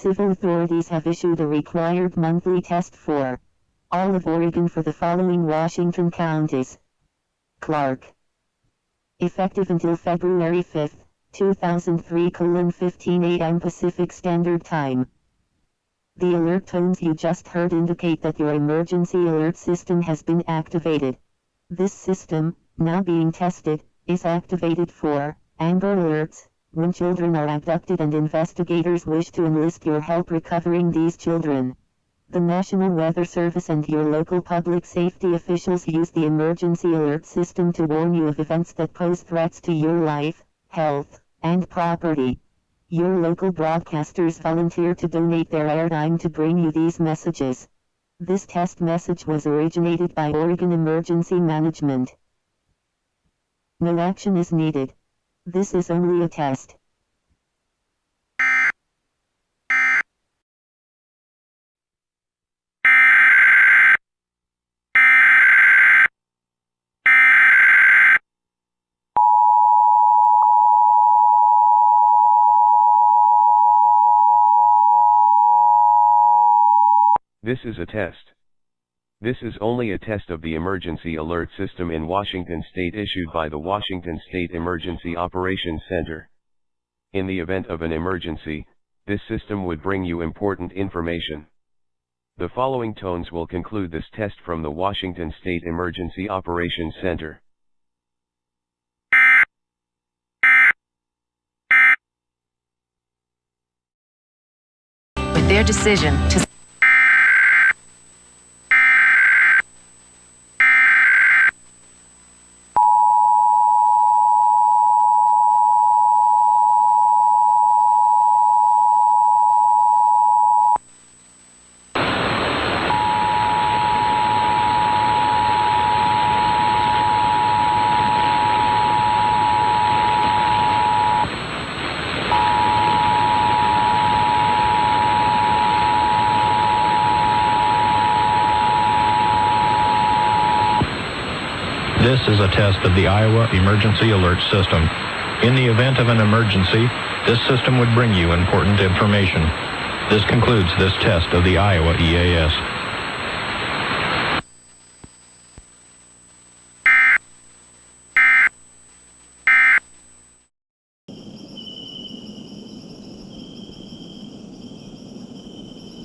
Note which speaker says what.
Speaker 1: civil authorities have issued a required monthly test for all of Oregon for the following Washington counties. Clark. Effective until February 5, 2003:15 a.m. Pacific Standard Time. The alert tones you just heard indicate that your emergency alert system has been activated. This system, now being tested, is activated for Amber Alerts, when children are abducted and investigators wish to enlist your help recovering these children. The National Weather Service and your local public safety officials use the emergency alert system to warn you of events that pose threats to your life, health, and property. Your local broadcasters volunteer to donate their airtime to bring you these messages. This test message was originated by Oregon Emergency Management. No action is needed. This is only a test.
Speaker 2: This is a test. This is only a test of the emergency alert system in Washington State issued by the Washington State Emergency Operations Center. In the event of an emergency, this system would bring you important information. The following tones will conclude this test from the Washington State Emergency Operations Center.
Speaker 3: With their decision to
Speaker 4: This is a test of the Iowa Emergency Alert System. In the event of an emergency, this system would bring you important information. This concludes this test of the Iowa EAS.